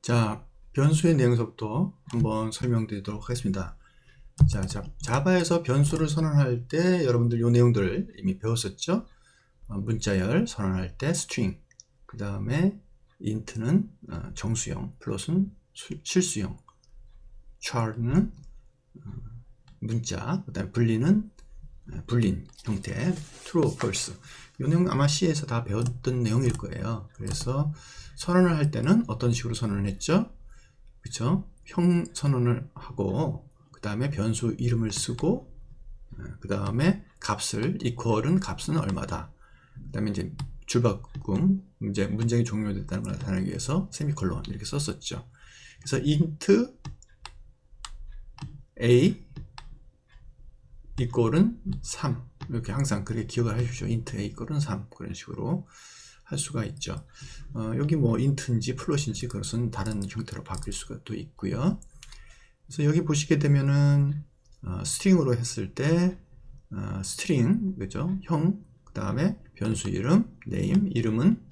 자, 변수의 내용서부터 한번 설명드리도록 하겠습니다. 자, 자바에서 변수를 선언할 때 여러분들 이 내용들을 이미 배웠었죠? 문자열 선언할 때 string, 그 다음에 int는 정수형, float은 실수형, char는 문자, 그 다음에 분리는 불린 형태, true, false. 이 내용 아마 C에서 다 배웠던 내용일 거예요. 그래서 선언을 할 때는 어떤 식으로 선언을 했죠? 그쵸? 형 선언을 하고, 그 다음에 변수 이름을 쓰고, 그 다음에 값을, equal은 값은 얼마다. 그 다음에 이제 줄바꿈, 이제 문장이 종료됐다는 걸 나타내기 위해서 세미콜론 이렇게 썼었죠. 그래서 int a equal은 3 이렇게 항상 그렇게 기억을 하십시오. int a equal은 3 그런 식으로 할 수가 있죠. 여기 뭐 int인지 플롯인지 그것은 다른 형태로 바뀔 수가 또 있고요. 그래서 여기 보시게 되면은 스트링으로 했을 때 스트링 그죠? 형, 그 다음에 변수 이름, name, 이름은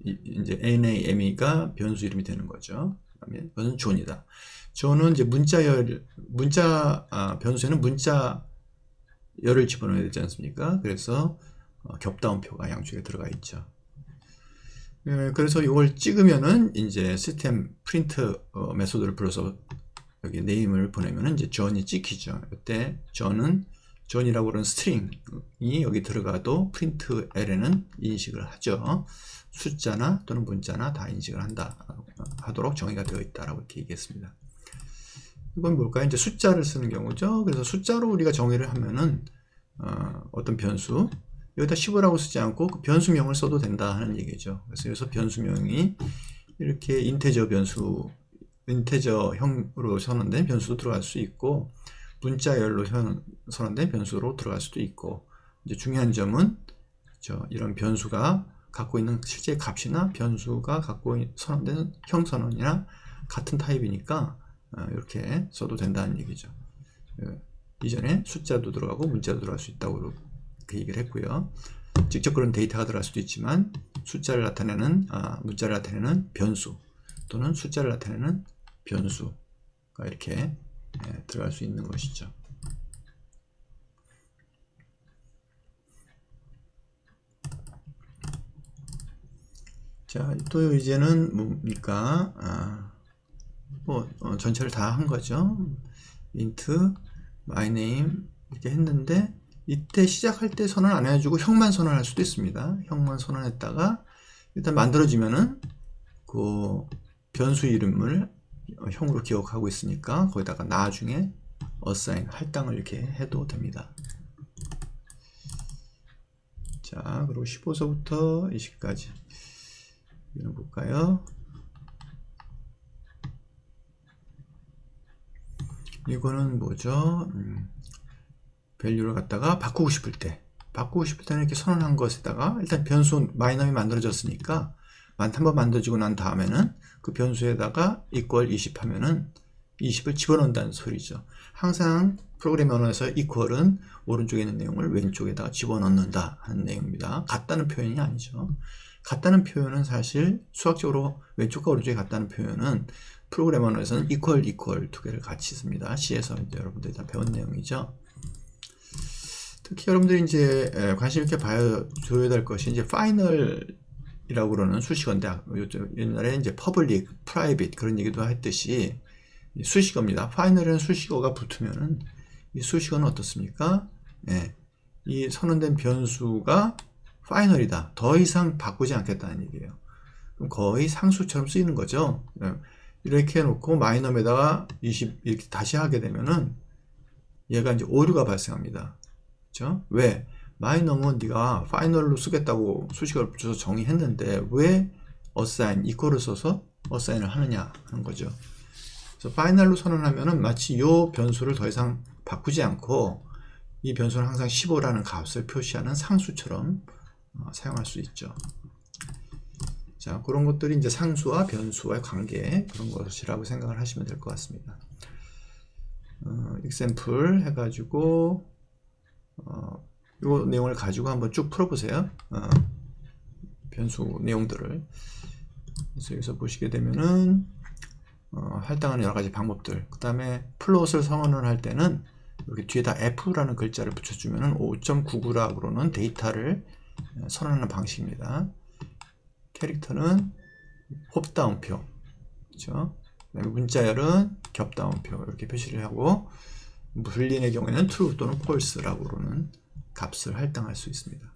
이제 name가 변수 이름이 되는 거죠. 그다음에 그것은 존이다. 존은 이제 변수에는 문자열을 집어넣어야 되지 않습니까? 그래서 겹다운표가 양쪽에 들어가 있죠. 그래서 이걸 찍으면은 이제 시스템 프린트 메소드를 불러서 여기 name을 보내면은 이제 john이 찍히죠. 이때 john이라고 그러는 스트링이 여기 들어가도 printL에는 인식을 하죠. 숫자나 또는 문자나 다 인식을 하도록 정의가 되어 있다라고 이렇게 얘기했습니다. 이건 뭘까요? 이제 숫자를 쓰는 경우죠. 그래서 숫자로 우리가 정의를 하면은 어떤 변수 여기다 15라고 쓰지 않고 그 변수명을 써도 된다 하는 얘기죠. 그래서 여기서 변수명이 이렇게 인테저형으로 선언된 변수도 들어갈 수 있고 문자열로 선언된 변수로 들어갈 수도 있고 이제 중요한 점은 이런 변수가 갖고 있는 실제 값이나 변수가 갖고 선언된 형 선언이나 같은 타입이니까 이렇게 써도 된다는 얘기죠. 이전에 숫자도 들어가고 문자도 들어갈 수 있다고 그 얘기를 했고요. 직접 그런 데이터가 들어갈 수도 있지만 문자를 나타내는 변수 또는 숫자를 나타내는 변수가 이렇게 들어갈 수 있는 것이죠. 자, 또 이제는 뭡니까? 전체를 다 한 거죠. int my name 이렇게 했는데 이때 시작할 때 선언 안 해주고 형만 선언할 수도 있습니다. 형만 선언했다가 일단 만들어지면은 그 변수 이름을 형으로 기억하고 있으니까 거기다가 나중에 assign 할당을 이렇게 해도 됩니다. 자, 그리고 15서부터 20까지 이거 볼까요? 이거는 뭐죠? 밸류를 갖다가 바꾸고 싶을 때는 이렇게 선언한 것에다가 일단 변수 마이너이 만들어졌으니까 한번 만들어지고 난 다음에는 그 변수에다가 equal 20 하면은 20을 집어넣는다는 소리죠. 항상 프로그램 언어에서 equal은 오른쪽에 있는 내용을 왼쪽에다가 집어넣는다 하는 내용입니다. 같다는 표현이 아니죠. 같다는 표현은 사실 수학적으로 왼쪽과 오른쪽에 같다는 표현은 프로그램 언어에서는 equal 두 개를 같이 씁니다. C에서 이제 여러분들이 다 배운 내용이죠. 특히 여러분들이 이제 관심 있게 봐줘야 될 것이 이제 final이라고 그러는 수식어인데 옛날에 이제 public, private 그런 얘기도 했듯이 수식어입니다. final이라는 수식어가 붙으면은 이 수식어는 어떻습니까? 이 선언된 변수가 final이다. 더 이상 바꾸지 않겠다는 얘기예요. 그럼 거의 상수처럼 쓰이는 거죠. 이렇게 해놓고 마이너에다가 20 이렇게 다시 하게 되면은 얘가 이제 오류가 발생합니다. 그렇죠? 왜? 마이너는 네가 파이널로 쓰겠다고 수식어를 붙여서 정의했는데 왜 assign, equal을 써서 assign을 하느냐 하는 거죠. 그래서 파이널로 선언하면은 마치 이 변수를 더 이상 바꾸지 않고 이 변수는 항상 15라는 값을 표시하는 상수처럼 사용할 수 있죠. 자, 그런 것들이 이제 상수와 변수와의 관계 그런 것이라고 생각을 하시면 될 것 같습니다. example 해가지고 이 내용을 가지고 한번 쭉 풀어보세요. 변수 내용들을. 그래서 여기서 보시게 되면은 할당하는 여러 가지 방법들. 그 다음에 플롯을 선언을 할 때는 여기 뒤에다 F라는 글자를 붙여주면은 5.99라고는 데이터를 선언하는 방식입니다. 캐릭터는 홉다운표, 그렇죠? 그다음에 문자열은 겹다운표 이렇게 표시를 하고 불린의 경우에는 true 또는 false라고는 값을 할당할 수 있습니다.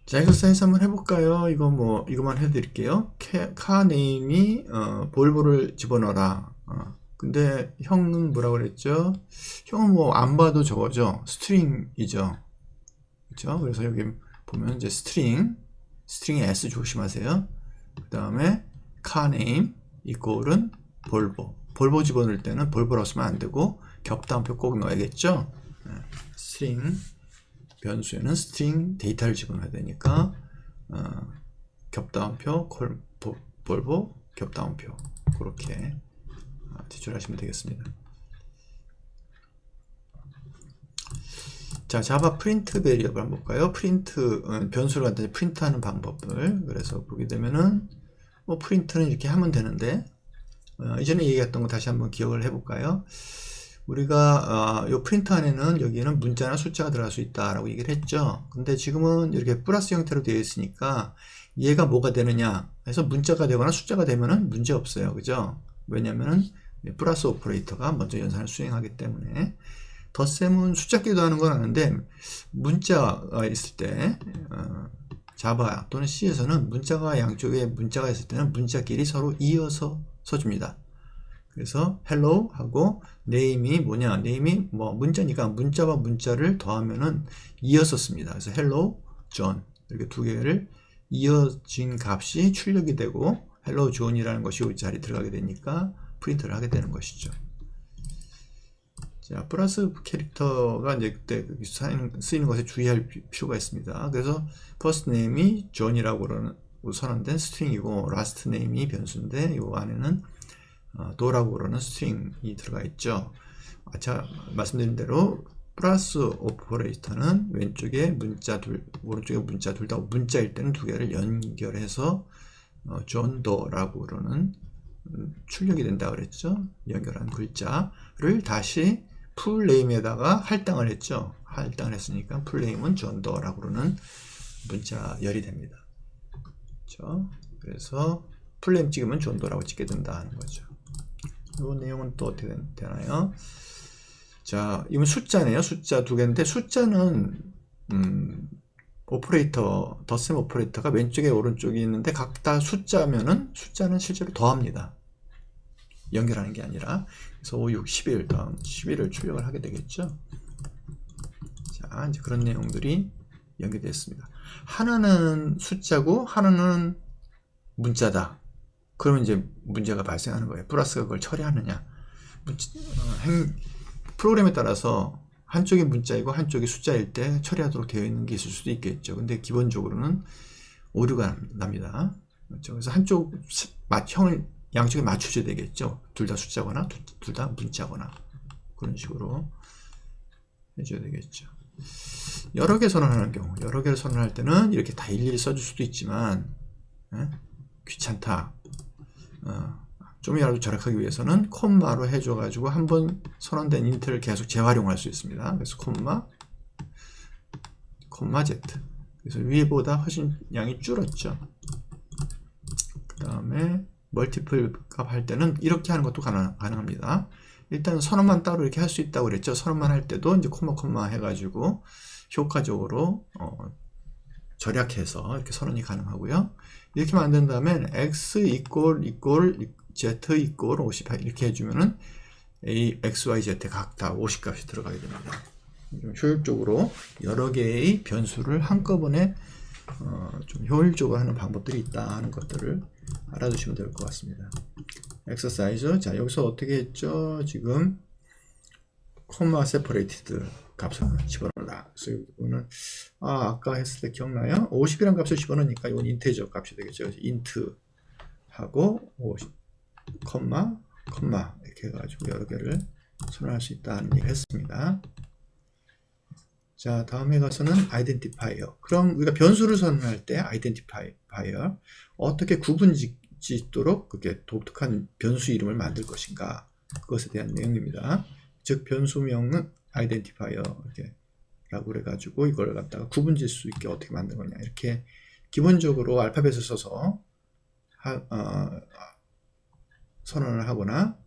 자, 엑서사이즈 한번 해볼까요? 이거만 해드릴게요. 카 네임이, 볼보를 집어넣어라. 근데 형은 뭐라고 그랬죠? 형은 뭐 안 봐도 저거죠. 스트링이죠. 그렇죠? 그래서 여기 보면 이제 스트링에 S 조심하세요. 그 다음에 카 네임 이꼴은 볼보 집어넣을 때는 볼보라고 쓰면 안 되고 겹다운표 꼭 넣어야겠죠? 스트링 변수에는 스트링 데이터를 집어넣어야 되니까 겹다운표 볼보 겹다운표 그렇게 제출하시면 되겠습니다. 자, 자바 프린트 베리어블 한번 볼까요? 프린트 변수를 갖다 프린트하는 방법을 그래서 보게 되면은 뭐 프린트는 이렇게 하면 되는데 이전에 얘기했던 거 다시 한번 기억을 해볼까요? 우리가 요 프린트 안에는 여기는 문자나 숫자가 들어갈 수 있다라고 얘기를 했죠. 근데 지금은 이렇게 플러스 형태로 되어 있으니까 얘가 뭐가 되느냐 해서 문자가 되거나 숫자가 되면은 문제 없어요. 그죠? 왜냐면은 플러스 오퍼레이터가 먼저 연산을 수행하기 때문에 덧셈은 숫자끼리도 하는 건 아는데 문자가 있을 때 자바 또는 C에서는 문자가 양쪽에 문자가 있을 때는 문자끼리 서로 이어서 써줍니다. 그래서 hello 하고 name이 뭐냐? name이 뭐 문자니까 문자와 문자를 더하면은 이어서 씁니다. 그래서 hello John 이렇게 두 개를 이어진 값이 출력이 되고 hello John이라는 것이 이 자리에 들어가게 되니까 프린트를 하게 되는 것이죠. 자, 플러스 캐릭터가 이제 그때 쓰이는 것에 주의할 필요가 있습니다. 그래서 first name이 John이라고 선언된 스트링이고 last name이 변수인데 이 안에는 도라고 그러는 스트링이 들어가 있죠. 아까 말씀드린 대로 플러스 오퍼레이터는 왼쪽에 문자 둘, 오른쪽에 문자 둘 다 문자일 때는 두 개를 연결해서 존더라고 그러는 출력이 된다 그랬죠. 연결한 글자를 다시 풀네임에다가 할당을 했죠. 할당을 했으니까 풀네임은 존더라고 그러는 문자열이 됩니다. 그렇죠? 그래서 풀네임 찍으면 존더라고 찍게 된다는 거죠. 이 내용은 또 어떻게 되나요? 자, 이건 숫자네요. 숫자 두 개인데 숫자는 오퍼레이터, 덧셈 오퍼레이터가 왼쪽에 오른쪽에 있는데 각다 숫자면은 숫자는 실제로 더합니다. 연결하는 게 아니라 그래서 5, 6, 11 다음 11을 출력을 하게 되겠죠. 자, 이제 그런 내용들이 연결되었습니다. 하나는 숫자고 하나는 문자다. 그러면 이제 문제가 발생하는 거예요. 플러스가 그걸 처리하느냐. 프로그램에 따라서 한쪽이 문자이고 한쪽이 숫자일 때 처리하도록 되어 있는 게 있을 수도 있겠죠. 근데 기본적으로는 오류가 납니다. 그렇죠? 그래서 한쪽 형을 양쪽에 맞춰줘야 되겠죠. 둘 다 숫자거나 둘 다 문자거나 그런 식으로 해줘야 되겠죠. 여러 개 선언하는 경우, 여러 개를 선언할 때는 이렇게 다 일일이 써줄 수도 있지만 귀찮다. 좀이라도 절약하기 위해서는 콤마로 해줘가지고 한번 선언된 인트를 계속 재활용할 수 있습니다. 그래서 콤마 Z. 그래서 위에보다 훨씬 양이 줄었죠. 그 다음에 멀티플 값 할 때는 이렇게 하는 것도 가능합니다. 일단 선언만 따로 이렇게 할 수 있다고 그랬죠. 선언만 할 때도 이제 콤마 해가지고 효과적으로 절약해서 이렇게 선언이 가능하고요. 이렇게 만든 다음에 x z 58 이렇게 해주면은 x, y, z 각 다 50값이 들어가게 됩니다. 좀 효율적으로 여러 개의 변수를 한꺼번에 좀 효율적으로 하는 방법들이 있다 하는 것들을 알아두시면 될 것 같습니다. 엑서사이즈. 자, 여기서 어떻게 했죠? 지금 콤마 세퍼레이티드 값을 집어넣으라. 그래서 이거는 아까 했을 때 기억나요? 50이라는 값을 집어넣으니까 이건 인테저 값이 되겠죠. 그래서 인트 하고 50, 콤마 이렇게 해가지고 여러 개를 선언할 수 있다는 얘기를 했습니다. 자, 다음에 가서는 아이덴티파이어. 그럼 우리가 변수를 선언할 때 아이덴티파이어 어떻게 구분 수 있도록 그렇게 독특한 변수 이름을 만들 것인가, 그것에 대한 내용입니다. 즉 변수명은 아이덴티파이어 이렇게 라고 그래가지고 이걸 갖다가 구분질 수 있게 어떻게 만든 거냐, 이렇게 기본적으로 알파벳을 써서 선언을 하거나,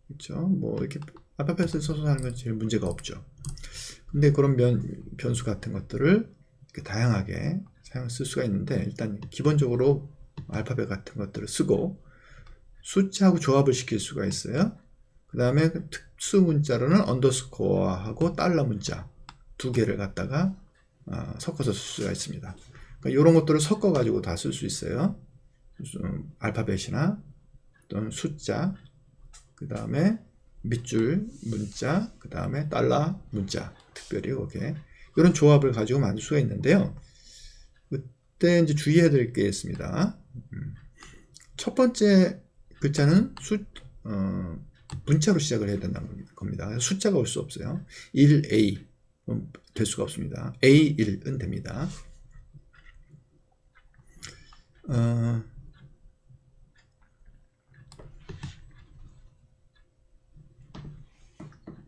그렇죠? 뭐 이렇게 알파벳을 써서 하는 건 제일 문제가 없죠. 근데 그런 변수 같은 것들을 이렇게 다양하게 쓸 수가 있는데, 일단 기본적으로 알파벳 같은 것들을 쓰고 숫자하고 조합을 시킬 수가 있어요. 그 다음에 특수 문자로는 언더스코어하고 달러 문자 두 개를 갖다가 섞어서 쓸 수가 있습니다. 그러니까 이런 것들을 섞어 가지고 다 쓸 수 있어요. 알파벳이나 또는 숫자, 그 다음에 밑줄 문자, 그 다음에 달러 문자, 특별히 이렇게 이런 조합을 가지고 만들 수가 있는데요. 그때 이제 주의해야 될 게 있습니다. 첫 번째 글자는 문자로 시작을 해야 된다는 겁니다. 숫자가 올 수 없어요. 1A 될 수가 없습니다. A1은 됩니다.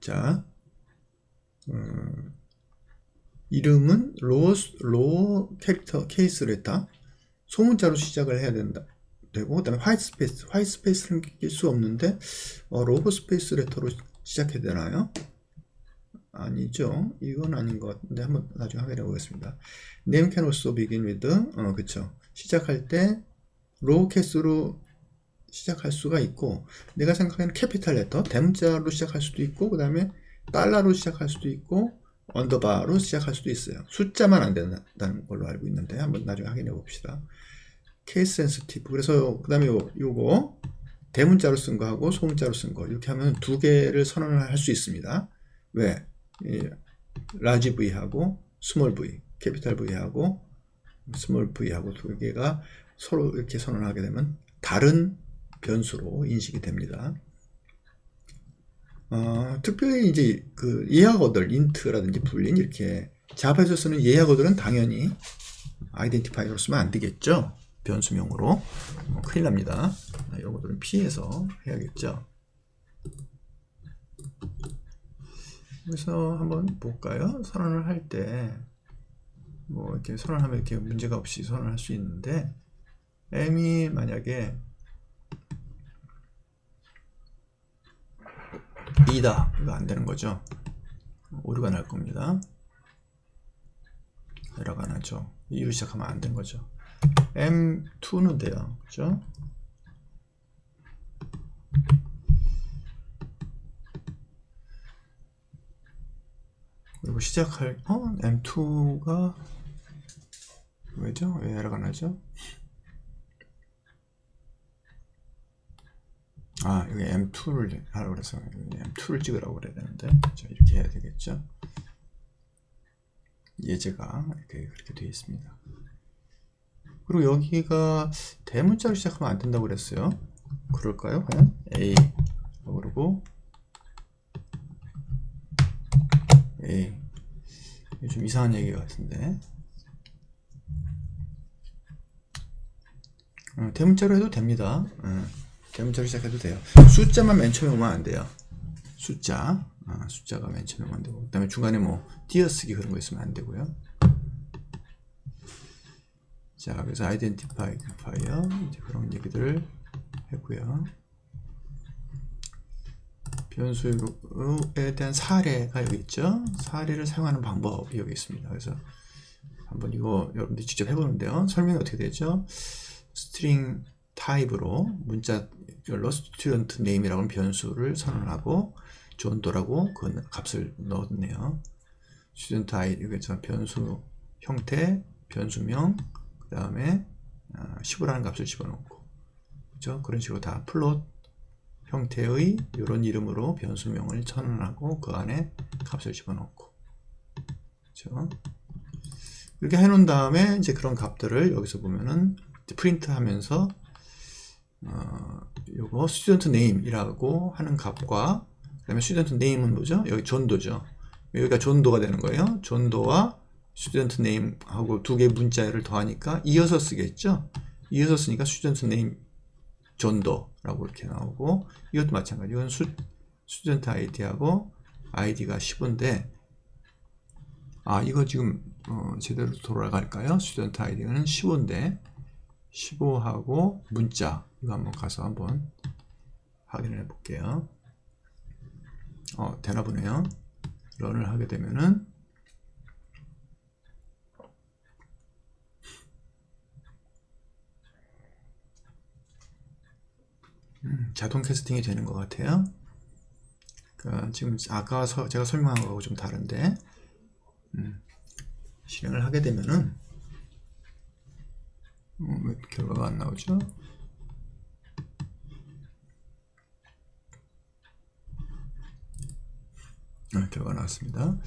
자, 이름은 로어 캐릭터 케이스 레터 소문자로 시작을 해야 되고, 그 다음에 화이트 스페이스는 낄 수 없는데 로버 스페이스 레터로 시작해야 되나요? 아니죠. 이건 아닌 것 같은데 한번 나중에 확인해 보겠습니다. Name can also begin with 그쵸. 시작할 때 로우케이스로 시작할 수가 있고, 내가 생각하는 캐피탈 레터 대문자로 시작할 수도 있고, 그 다음에 달러로 시작할 수도 있고, 언더바로 시작할 수도 있어요. 숫자만 안 된다는 걸로 알고 있는데 한번 나중에 확인해 봅시다. 케이스 센시티브. 그래서 그 다음에 요거 대문자로 쓴 거하고 소문자로 쓴 거 이렇게 하면 두 개를 선언을 할 수 있습니다. 왜? 라지 V하고 스몰 V, 캐피탈 V하고 스몰 V하고 두 개가 서로 이렇게 선언하게 되면 다른 변수로 인식이 됩니다. 특별히 이제 그 예약어들, 인트라든지 불린 이렇게 자바에서 쓰는 예약어들은 당연히 아이덴티파이어로 쓰면 안 되겠죠. 변수명으로 큰일 납니다. 이런 것들은 피해서 해야겠죠. 그래서 한번 볼까요? 선언을 할 때 뭐 이렇게 선언하면 이렇게 문제가 없이 선언할 수 있는데, M이 만약에 2다, 이거 안 되는 거죠. 오류가 날 겁니다. 에러가 나죠. 2로 시작하면 안 되는 거죠. M2는 돼요. 그죠? 그리고 시작할 M2가 왜죠? 왜 에러가 나죠? 여기 M2를 하라고 그래서 M2를 찍으라고 그래야 되는데, 자, 이렇게 해야 되겠죠? 예제가 그렇게 되어 있습니다. 그리고 여기가 대문자로 시작하면 안 된다고 그랬어요. 그럴까요? 과연? A 그러고 A, 좀 이상한 얘기 같은데, 대문자로 해도 됩니다. 대문자로 시작해도 돼요. 숫자만 맨 처음에 오면 안 돼요. 숫자가 맨 처음에 오면 안 되고, 그 다음에 중간에 뭐 띄어쓰기 그런 거 있으면 안 되고요. 자, 그래서 아이덴티파이어 이제 그런 얘기들을 했고요. 변수에 대한 사례가 여기 있죠. 사례를 사용하는 방법이 여기 있습니다. 그래서 한번 이거 여러분들이 직접 해보는데요. 설명이 어떻게 되죠? 스트링 타입으로 문자별로 스튜던트 네임이라고 하는 변수를 선언하고 존도라고 그 값을 넣었네요. 스튜던트 아이디, 그래서 변수 형태, 변수명, 그 다음에 15라는 값을 집어넣고, 그렇죠? 그런 식으로 다 플롯 형태의 이런 이름으로 변수명을 선언하고 그 안에 값을 집어넣고, 그렇죠? 이렇게 해놓은 다음에 이제 그런 값들을 여기서 보면은 프린트 하면서 요거 스튜던트 네임이라고 하는 값과, 그 다음에 스튜던트 네임은 뭐죠? 여기 존도죠. 여기가 존도가 되는 거예요. 존도와 스튜던트 네임하고 두 개의 문자를 더하니까 이어서 쓰겠죠. 이어서 쓰니까 스튜던트 네임 존도라고 이렇게 나오고, 이것도 마찬가지. 이건 스튜던트 아이디하고 아이디가 15인데, 이거 지금 제대로 돌아갈까요? 스튜던트 아이디는 15인데 15하고 문자, 이거 한번 가서 한번 확인해 볼게요. 되나 보네요. 런을 하게 되면은 자동 캐스팅이 되는 것 같아요. 그러니까 지금 아까 제가 설명한 거하고 좀 다른데, 실행을 하게 되면은 왜 결과가 안 나오죠? 결과가 나왔습니다.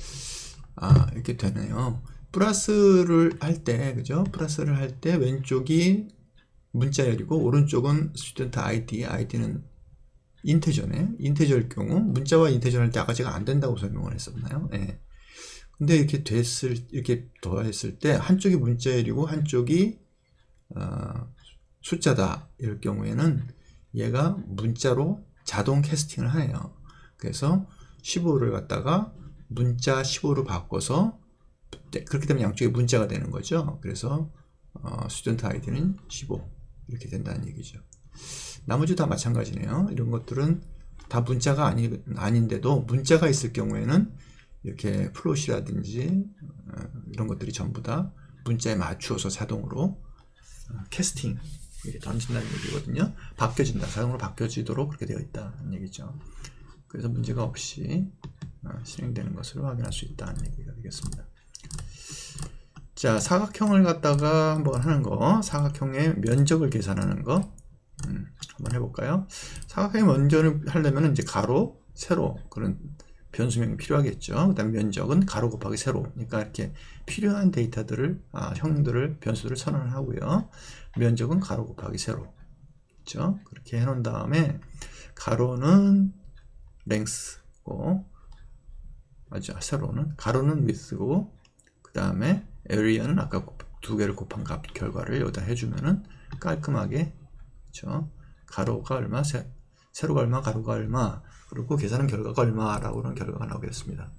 이렇게 되네요. 플러스를 할 때, 그죠? 플러스를 할 때 왼쪽이 문자열이고 오른쪽은 스튜던트 아이디는 인테저네. 인테저일 경우 문자와 인테저 할 때 아까 제가 안 된다고 설명을 했었나요? 네. 근데 이렇게 더했을 때 한쪽이 문자열이고 한쪽이 숫자다 이럴 경우에는 얘가 문자로 자동 캐스팅을 하네요. 그래서 15를 갖다가 문자 15로 바꿔서, 그렇게 되면 양쪽에 문자가 되는 거죠. 그래서 스튜던트 아이디는 15 이렇게 된다는 얘기죠. 나머지 다 마찬가지네요. 이런 것들은 다 문자가 아닌데도 문자가 있을 경우에는 이렇게 플롯이라든지 이런 것들이 전부 다 문자에 맞추어서 자동으로 캐스팅 이렇게 던진다는 얘기거든요. 바뀌어진다. 자동으로 바뀌어지도록 그렇게 되어 있다는 얘기죠. 그래서 문제가 없이 실행되는 것으로 확인할 수 있다는 얘기가 되겠습니다. 자, 사각형을 갖다가 한번 하는 거, 사각형의 면적을 계산하는 거 한번 해볼까요? 사각형의 면적을 하려면 이제 가로, 세로 그런 변수명이 필요하겠죠. 그 다음에 면적은 가로 곱하기 세로. 그러니까 이렇게 필요한 데이터들을, 형들을, 변수들을 선언을 하고요. 면적은 가로 곱하기 세로. 그렇죠? 그렇게 해놓은 다음에 가로는 랭스고, 세로는 가로는 width고, 그 다음에 area는 아까 두 개를 곱한 값 결과를 여기다 해주면은 깔끔하게, 그렇죠? 가로가 얼마, 세로가 얼마, 가로가 얼마, 그리고 계산한 결과가 얼마라고 하는 결과가 나오겠습니다.